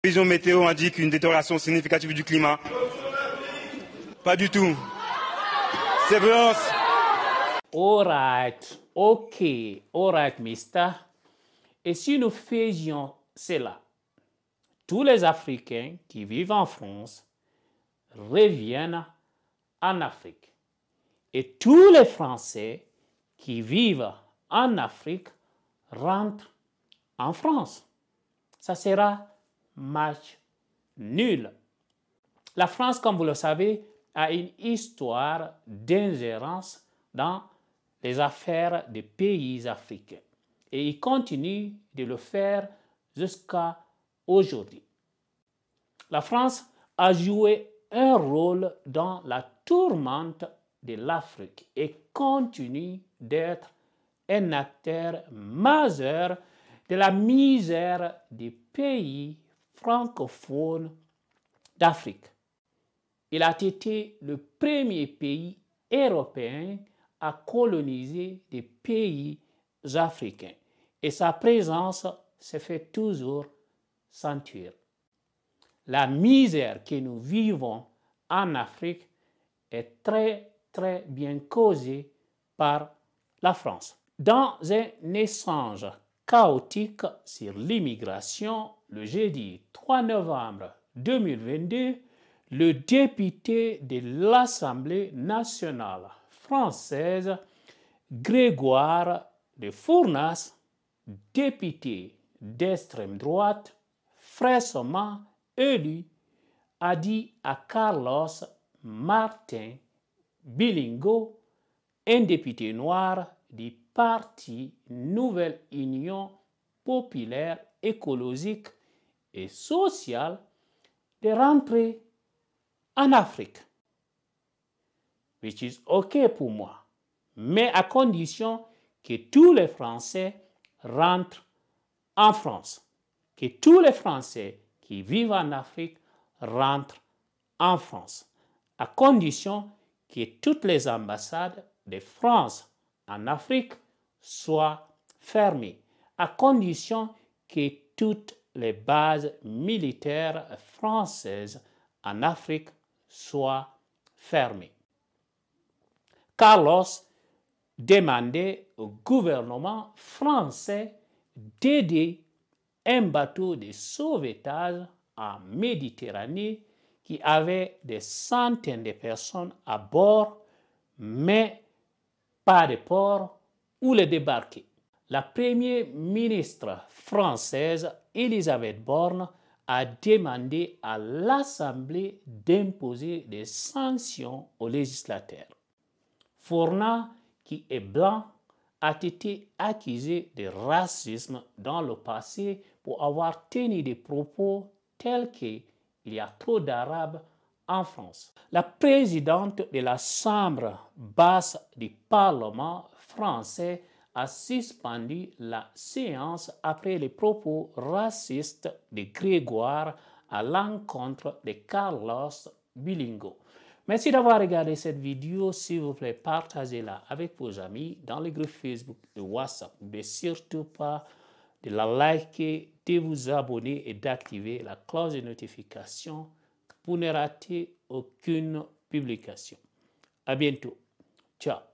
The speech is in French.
Prévision météo indique une détérioration significative du climat. Pas du tout. C'est blanc. All right, ok, all right, mister. Et si nous faisions cela, tous les Africains qui vivent en France reviennent en Afrique. Et tous les Français qui vivent en Afrique rentrent en France. Ça sera match nul. La France, comme vous le savez, a une histoire d'ingérence dans les affaires des pays africains. Et il continue de le faire jusqu'à aujourd'hui. La France a joué un rôle dans la tourmente de l'Afrique et continue d'être un acteur majeur de la misère des pays francophones d'Afrique. Il a été le premier pays européen à coloniser des pays africains et sa présence se fait toujours sentir. La misère que nous vivons en Afrique est très bien causée par la France. Dans un échange chaotique sur l'immigration, le jeudi 3 novembre 2022, le député de l'Assemblée nationale française, Grégoire de Fournas, député d'extrême droite, fraîchement élu, a dit à Carlos Martin Bilingo, un député noir du parti Nouvelle Union populaire écologique et sociale, de rentrer en Afrique. Which is OK pour moi, mais à condition que tous les Français rentrent en France, que tous les Français qui vivent en Afrique rentrent en France, à condition que toutes les ambassades de France en Afrique soient fermées, à condition que toutes les bases militaires françaises en Afrique soient fermées. Carlos demandait au gouvernement français d'aider un bateau de sauvetage en Méditerranée qui avait des centaines de personnes à bord, mais pas de port où les débarquer. La première ministre française, Elisabeth Borne, a demandé à l'Assemblée d'imposer des sanctions aux législateurs. Fournas, qui est blanc, a été accusé de racisme dans le passé pour avoir tenu des propos tels qu'il y a trop d'Arabes en France. La présidente de la Chambre basse du Parlement français a suspendu la séance après les propos racistes de Grégoire à l'encontre de Carlos Bilingo. Merci d'avoir regardé cette vidéo. S'il vous plaît, partagez-la avec vos amis dans les groupes Facebook et WhatsApp. N'oubliez surtout pas de la liker, de vous abonner et d'activer la cloche de notification pour ne rater aucune publication. À bientôt. Ciao.